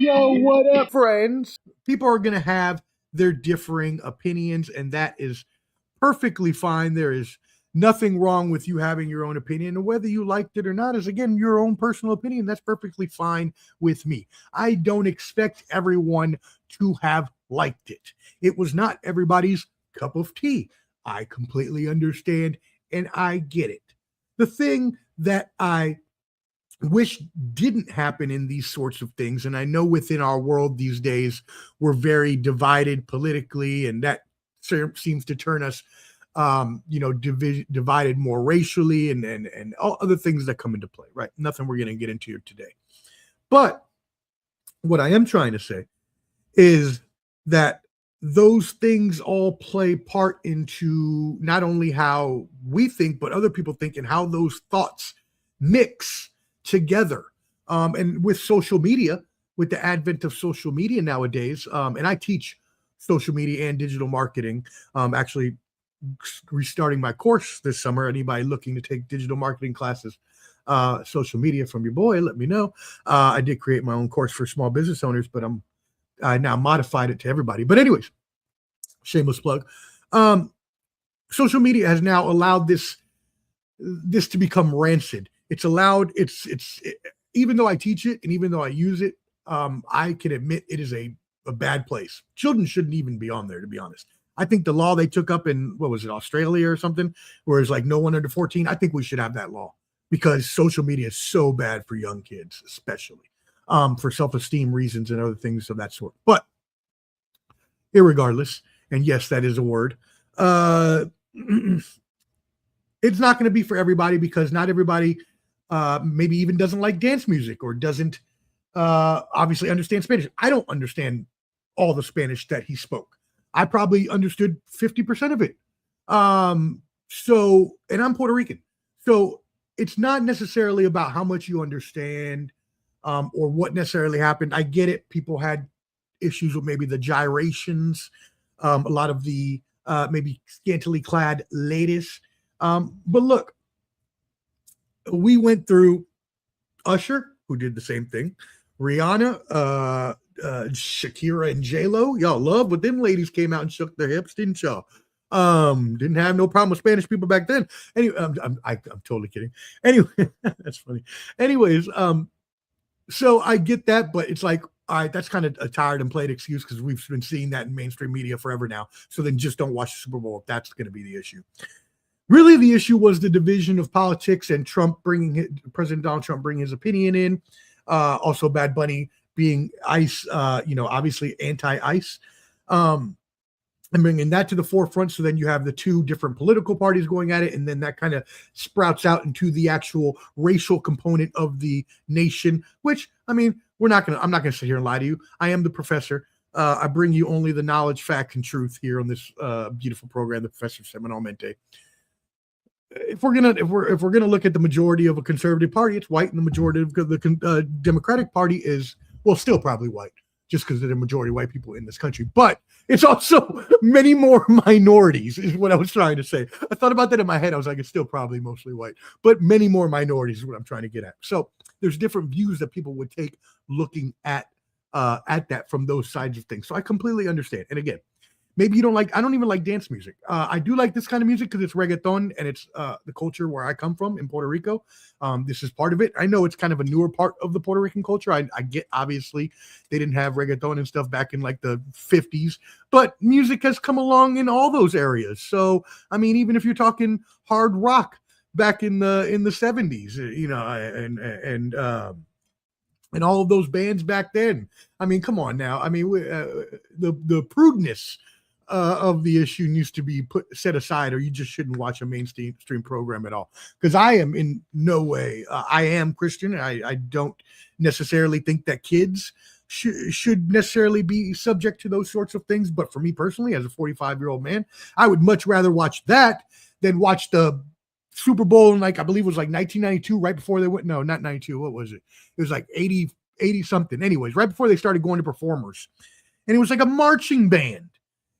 Yo, what up, friends? People are going to have their differing opinions, and that is perfectly fine. There is nothing wrong with you having your own opinion, and whether you liked it or not is, again, your own personal opinion. That's perfectly fine with me. I don't expect everyone to have liked it. It was not everybody's cup of tea. I completely understand, and I get it. The thing that I wish didn't happen in these sorts of things, and I know within our world these days we're very divided politically, and that seems to turn us divided more racially and all other things that come into play, right? Nothing we're going to get into here today. But what I am trying to say is that those things all play part into not only how we think, but other people think, and how those thoughts mix together. And with social media, with the advent of social media nowadays, and I teach social media and digital marketing, actually restarting my course this summer. Anybody looking to take digital marketing classes, social media from your boy, let me know. I did create my own course for small business owners, but I now modified it to everybody. But anyways, shameless plug. Social media has now allowed this to become rancid. It's allowed, even though I teach it and even though I use it, I can admit it is a bad place. Children shouldn't even be on there, to be honest. I think the law they took up in, what was it, Australia or something, where it's like no one under 14, I think we should have that law, because social media is so bad for young kids, especially for self-esteem reasons and other things of that sort. But irregardless, and yes, that is a word, it's not going to be for everybody, because not everybody maybe even doesn't like dance music or doesn't obviously understand Spanish. I don't understand all the Spanish that he spoke. I probably understood 50% of it. And I'm Puerto Rican. So it's not necessarily about how much you understand or what necessarily happened. I get it. People had issues with maybe the gyrations, a lot of the maybe scantily clad ladies. But look, we went through Usher, who did the same thing, Rihanna, Shakira, and J-Lo. Y'all love, but them ladies came out and shook their hips, didn't y'all? Didn't have no problem with Spanish people back then. Anyway, I'm totally kidding. Anyway, that's funny. Anyways, so I get that, but it's like, all right, that's kind of a tired and played excuse, because we've been seeing that in mainstream media forever now. So then just don't watch the Super Bowl if that's going to be the issue. Really, the issue was the division of politics and President Donald Trump bringing his opinion in. Also, Bad Bunny being ICE, obviously anti-ICE, and bringing that to the forefront. So then you have the two different political parties going at it, and then that kind of sprouts out into the actual racial component of the nation. Which, I mean, I'm not gonna sit here and lie to you. I am the professor. I bring you only the knowledge, fact, and truth here on this beautiful program, the Professor Semanalmente. If we're gonna look at the majority of a conservative party, it's white, and the majority of the Democratic Party is, well, still probably white, just because there are majority white people in this country. But it's also many more minorities, is what I was trying to say. I thought about that in my head. I was like, it's still probably mostly white, but many more minorities is what I'm trying to get at. So there's different views that people would take looking at that from those sides of things. So I completely understand. And again, maybe I don't even like dance music. I do like this kind of music because it's reggaeton, and it's the culture where I come from in Puerto Rico. This is part of it. I know it's kind of a newer part of the Puerto Rican culture. I get, obviously, they didn't have reggaeton and stuff back in like the 50s, but music has come along in all those areas. So, I mean, even if you're talking hard rock back in the 70s, and all of those bands back then. I mean, come on now. I mean, the prudeness of the issue needs to be set aside, or you just shouldn't watch a mainstream program at all. Because I am in no way, I am Christian. I don't necessarily think that kids should necessarily be subject to those sorts of things. But for me personally, as a 45-year-old man, I would much rather watch that than watch the Super Bowl in, like, I believe it was like 1992, right before they went, no, not 92. What was it? It was like 80 something. Anyways, right before they started going to performers. And it was like a marching band.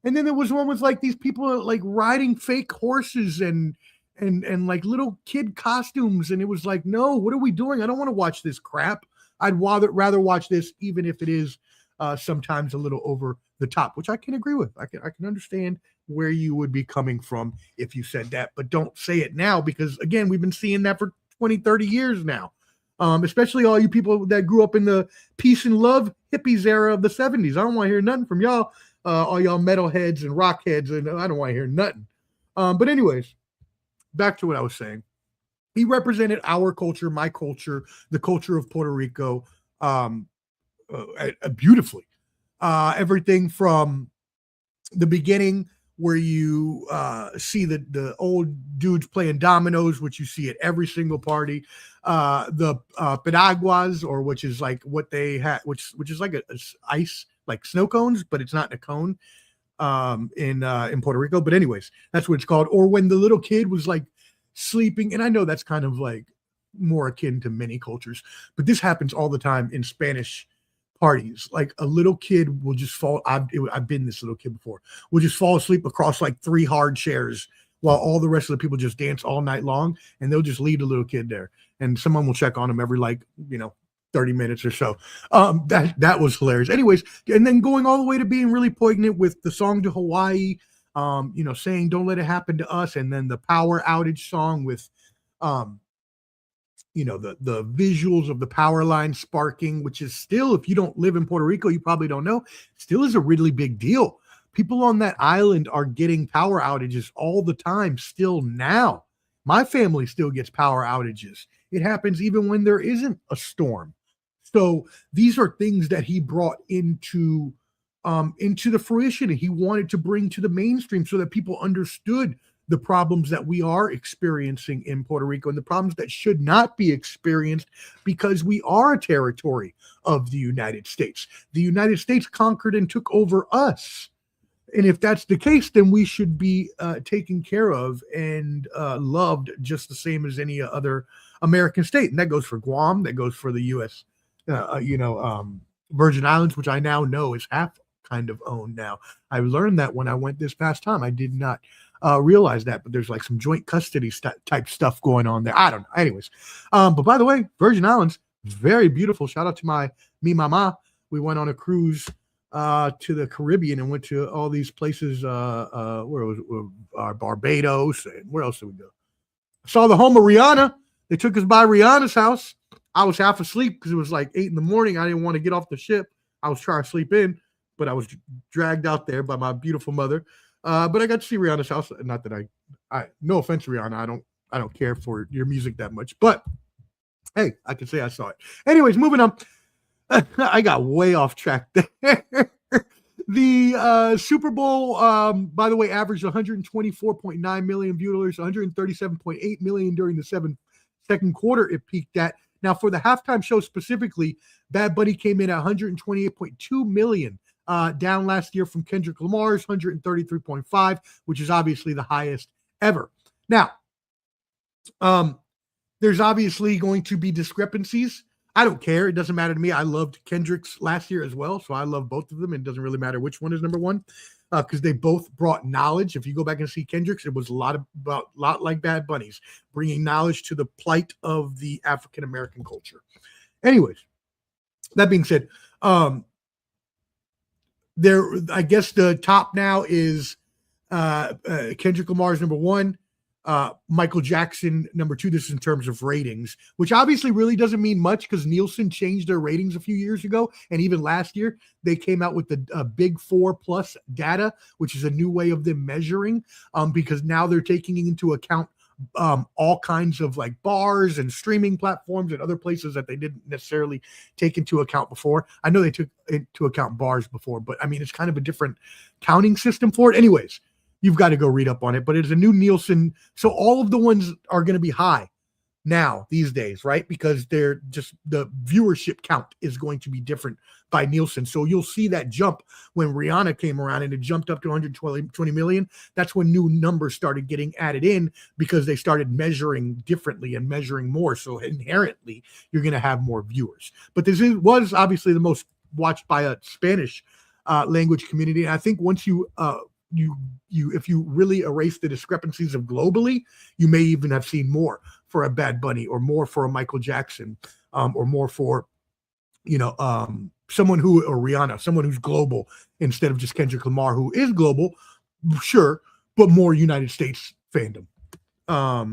And then there was one with like these people like riding fake horses and like little kid costumes. And it was like, no, what are we doing? I don't want to watch this crap. I'd rather watch this, even if it is sometimes a little over the top, which I can agree with. I can understand where you would be coming from if you said that, but don't say it now, because again, we've been seeing that for 20, 30 years now. Especially all you people that grew up in the peace and love hippies era of the 70s. I don't want to hear nothing from y'all, all y'all metalheads and rock heads, and I don't want to hear nothing. But anyways, back to what I was saying. He represented our culture, my culture, the culture of Puerto Rico, beautifully. Everything from the beginning, where you see the old dudes playing dominoes, which you see at every single party. The piraguas, or which is like what they had, which is like a ice, like snow cones, but it's not in a cone in Puerto Rico. But anyways, that's what it's called. Or when the little kid was like sleeping, and I know that's kind of like more akin to many cultures, but this happens all the time in Spanish parties. Like a little kid will just fall. I've been this little kid before. Will just fall asleep across like 3 hard chairs while all the rest of the people just dance all night long, and they'll just leave the little kid there, and someone will check on him every 30 minutes or so. That was hilarious. Anyways, and then going all the way to being really poignant with the song to Hawaii, saying "Don't let it happen to us," and then the power outage song with the visuals of the power line sparking, which is still, if you don't live in Puerto Rico, you probably don't know, still is a really big deal. People on that island are getting power outages all the time still now. My family still gets power outages. It happens even when there isn't a storm. So these are things that he brought into the fruition, and he wanted to bring to the mainstream so that people understood the problems that we are experiencing in Puerto Rico, and the problems that should not be experienced, because we are a territory of the United States. The United States conquered and took over us. And if that's the case, then we should be taken care of and loved just the same as any other American state. And that goes for Guam. That goes for the U.S., Virgin Islands, which I now know is half kind of owned now. I learned that when I went this past time. I did not realize that, but there's like some joint custody type stuff going on there. I don't know. Anyways, but by the way, Virgin Islands, very beautiful. Shout out to mi mama. We went on a cruise to the Caribbean and went to all these places. Where was it? Barbados, and where else did we go? I saw the home of Rihanna. They took us by Rihanna's house. I was half asleep because it was like 8 a.m. I didn't want to get off the ship. I was trying to sleep in, but I was dragged out there by my beautiful mother. But I got to see Rihanna's house. Not that I no offense, Rihanna. I don't care for your music that much, but hey, I can say I saw it. Anyways, moving on. I got way off track there. The Super Bowl, by the way, averaged 124.9 million viewers, 137.8 million during the second quarter it peaked at. Now, for the halftime show specifically, Bad Bunny came in at 128.2 million, down last year from Kendrick Lamar's 133.5, which is obviously the highest ever. Now, there's obviously going to be discrepancies. I don't care. It doesn't matter to me. I loved Kendrick's last year as well, so I love both of them. It doesn't really matter which one is number one, because they both brought knowledge. If you go back and see Kendrick's, it was a lot like Bad Bunny's, bringing knowledge to the plight of the African American culture. Anyways, that being said, I guess the top now is Kendrick Lamar's number one. Michael Jackson number two. This is in terms of ratings, which obviously really doesn't mean much because Nielsen changed their ratings a few years ago, and even last year they came out with the Big 4+ data, which is a new way of them measuring, because now they're taking into account all kinds of like bars and streaming platforms and other places that they didn't necessarily take into account before. I know they took into account bars before, but I mean it's kind of a different counting system for it. Anyways, you've got to go read up on it, but it's a new Nielsen. So all of the ones are going to be high now these days, right? Because they're just, the viewership count is going to be different by Nielsen. So you'll see that jump when Rihanna came around and it jumped up to 120 million. That's when new numbers started getting added in because they started measuring differently and measuring more. So inherently you're going to have more viewers. But this was obviously the most watched by a Spanish language community. And I think once you if you really erase the discrepancies of globally, you may even have seen more for a Bad Bunny or more for a Michael Jackson, or more for someone who, or Rihanna, someone who's global instead of just Kendrick Lamar, who is global, sure, but more United States fandom. I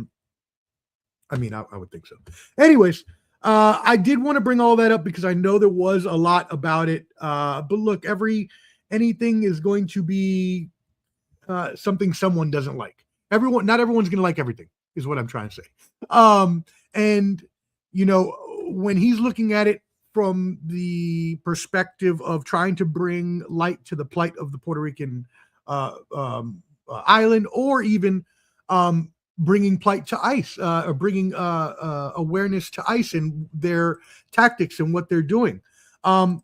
mean, I would think so. Anyways, I did want to bring all that up because I know there was a lot about it. But look, anything is going to be something someone doesn't like. Not everyone's going to like everything, is what I'm trying to say. And when he's looking at it from the perspective of trying to bring light to the plight of the Puerto Rican island, or even bringing plight to ICE, or bringing awareness to ICE and their tactics and what they're doing. I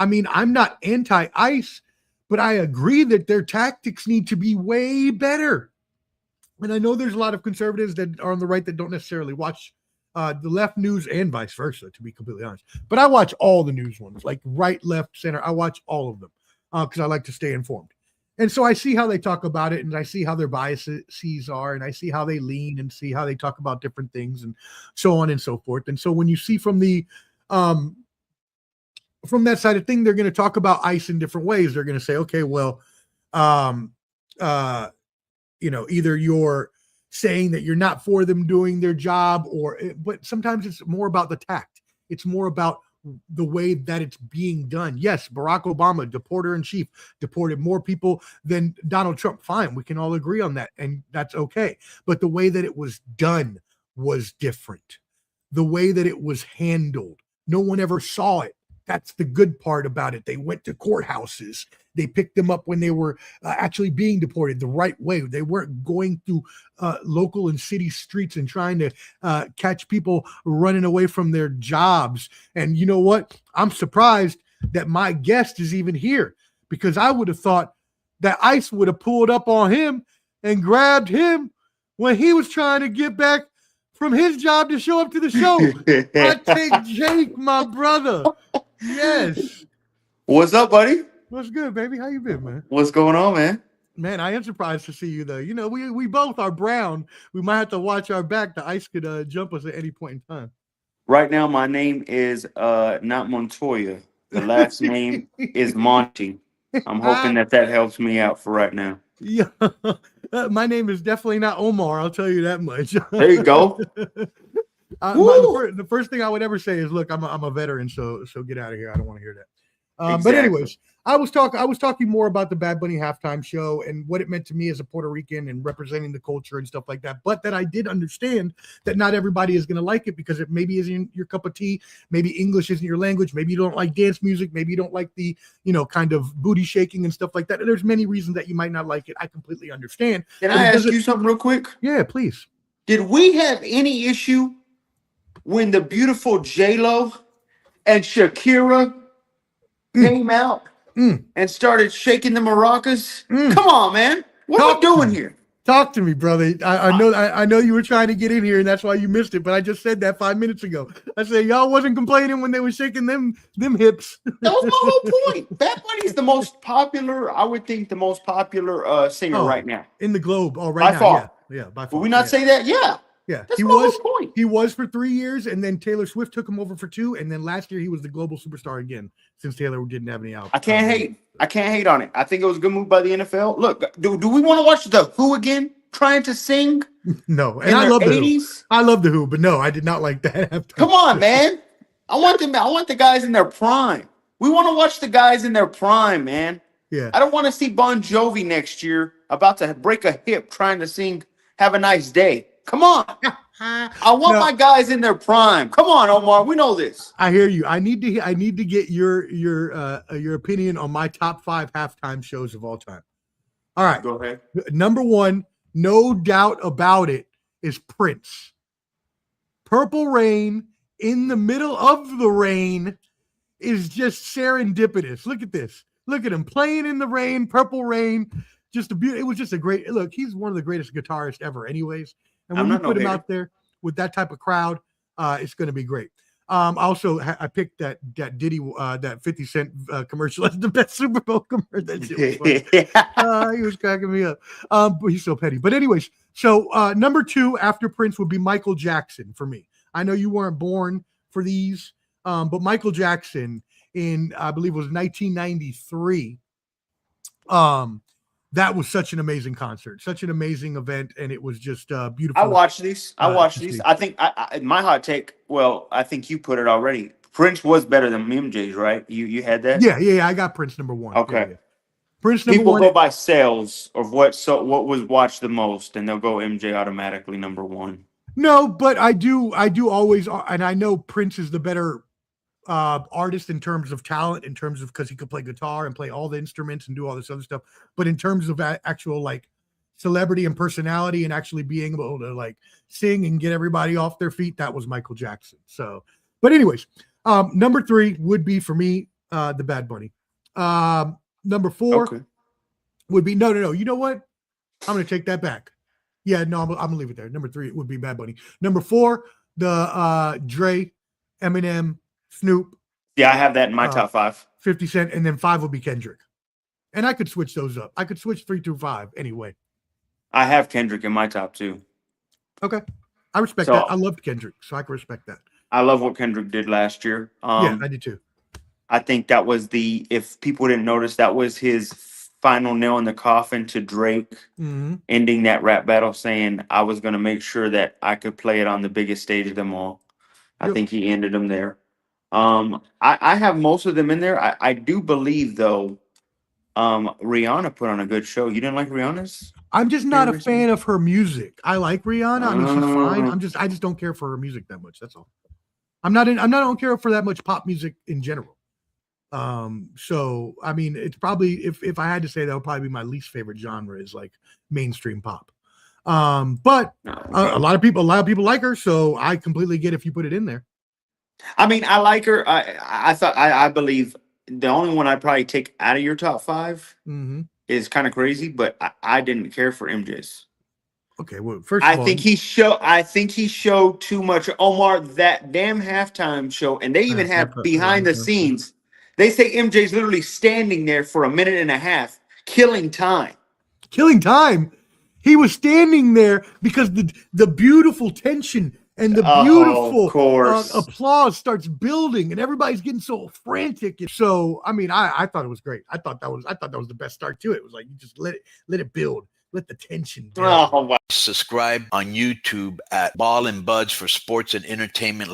mean, I'm not anti-ICE, but I agree that their tactics need to be way better. And I know there's a lot of conservatives that are on the right that don't necessarily watch the left news, and vice versa, to be completely honest. But I watch all the news ones, like right, left, center. I watch all of them because I like to stay informed. And so I see how they talk about it, and I see how their biases are, and I see how they lean, and see how they talk about different things, and so on and so forth. And so when you see from that side of thing, they're going to talk about ICE in different ways. They're going to say, okay, well, either you're saying that you're not for them doing their job, but sometimes it's more about the tact. It's more about the way that it's being done. Yes, Barack Obama, deporter in chief, deported more people than Donald Trump. Fine, we can all agree on that, and that's okay. But the way that it was done was different. The way that it was handled, no one ever saw it. That's the good part about it. They went to courthouses. They picked them up when they were actually being deported the right way. They weren't going through local and city streets and trying to catch people running away from their jobs. And you know what? I'm surprised that my guest is even here, because I would have thought that ICE would have pulled up on him and grabbed him when he was trying to get back from his job to show up to the show. I take Jake, my brother. Yes. What's up, buddy? What's good, baby? How you been, man? What's going on, man? Man, I am surprised to see you, though. We both are brown. We might have to watch our back. The ICE could jump us at any point in time. Right now, my name is not Montoya. The last name is Monty. I'm hoping that helps me out for right now. Yeah. My name is definitely not Omar. I'll tell you that much. There you go. The first thing I would ever say is, look, I'm a veteran, so get out of here. I don't want to hear that. Exactly. But anyways, I was talking more about the Bad Bunny halftime show and what it meant to me as a Puerto Rican and representing the culture and stuff like that. But that I did understand that not everybody is going to like it, because it maybe isn't your cup of tea. Maybe English isn't your language. Maybe you don't like dance music. Maybe you don't like the, kind of booty shaking and stuff like that. And there's many reasons that you might not like it. I completely understand. Can I ask you something real quick? Yeah, please. Did we have any issue when the beautiful J-Lo and Shakira came out and started shaking the maracas? Come on, man. What are we doing here? Talk to me, brother. I know you were trying to get in here, and that's why you missed it. But I just said that 5 minutes ago. I said y'all wasn't complaining when they were shaking them hips. That was my whole point. Bad Bunny is the most popular, I would think, singer right now in the globe. Oh, right by far. Yeah, by far. Will we not say that? Yeah. Yeah, that's my whole point. He was for 3 years, and then Taylor Swift took him over for 2, and then last year he was the global superstar again, since Taylor didn't have any albums. I can't hate on it. I think it was a good move by the NFL. Look, do we want to watch the Who again trying to sing? No, and I love the Who. I love the Who, but no, I did not like that. Come on, man. I want the guys in their prime. We want to watch the guys in their prime, man. Yeah. I don't want to see Bon Jovi next year about to break a hip trying to sing "Have a Nice Day." Come on. I want my guys in their prime. Come on, Omar. We know this. I hear you. I need to get your opinion on my top 5 halftime shows of all time. All right. Go ahead. Number 1, no doubt about it, is Prince. Purple Rain in the middle of the rain is just serendipitous. Look at this. Look at him playing in the rain, Purple Rain. It was just a great look. He's one of the greatest guitarists ever, anyways. And when you put him out there with that type of crowd, it's going to be great. Also, I picked that Diddy, that 50 Cent commercial as the best Super Bowl commercial. That shit was funny. He was cracking me up. But he's so petty. But anyways, so number 2 after Prince would be Michael Jackson for me. I know you weren't born for these, But Michael Jackson in, I believe it was 1993. That was such an amazing concert, such an amazing event, and it was just beautiful. I watched these. I think my hot take. Well, I think you put it already. Prince was better than MJ's, right? You had that. Yeah. I got Prince number one. Okay. Yeah. Prince number People one. go by sales of what was watched the most, and they'll go MJ automatically number one. No, but I do always, and I know Prince is the better artist in terms of talent, in terms of, because he could play guitar and play all the instruments and do all this other stuff. But in terms of actual like celebrity and personality and actually being able to like sing and get everybody off their feet, that was Michael Jackson. So, but anyways, number 3 would be for me the Bad Bunny. Number 4 would be no. You know what? I'm gonna take that back. Yeah, no, I'm gonna leave it there. Number 3 would be Bad Bunny. Number 4, the Dre, Eminem, Snoop. Yeah, I have that in my top 5. 50 Cent, and then 5 would be Kendrick. And I could switch those up. I could switch 3 through 5 anyway. I have Kendrick in my top 2. Okay. I respect that. I loved Kendrick, so I can respect that. I love what Kendrick did last year. Yeah, I did too. I think that was if people didn't notice, that was his final nail in the coffin to Drake, ending that rap battle, saying, I was going to make sure that I could play it on the biggest stage of them all. I think he ended them there. I have most of them in there. I do believe, though, Rihanna put on a good show. You didn't like Rihanna's? I'm just not a fan of her music. I like Rihanna. I mean, she's fine. I just don't care for her music that much. That's all. I don't care for that much pop music in general. So I mean, it's probably, if I had to say, that would probably be my least favorite genre, is like mainstream pop. But a lot of people like her, so I completely get if you put it in there. I mean, I like her. I believe the only one I'd probably take out of your top 5 is kind of crazy, but I didn't care for MJ's. Okay, well, first of all, I think he showed too much. Omar, that damn halftime show, and they even have behind the scenes. They say MJ's literally standing there for a minute and a half, killing time. Killing time. He was standing there because the beautiful tension and the beautiful applause starts building, and everybody's getting so frantic. So, I mean, I thought it was great. I thought that was the best start to it. It was like, you just let it build. Let the tension build. Subscribe on YouTube at Ball and Buds for sports and entertainment.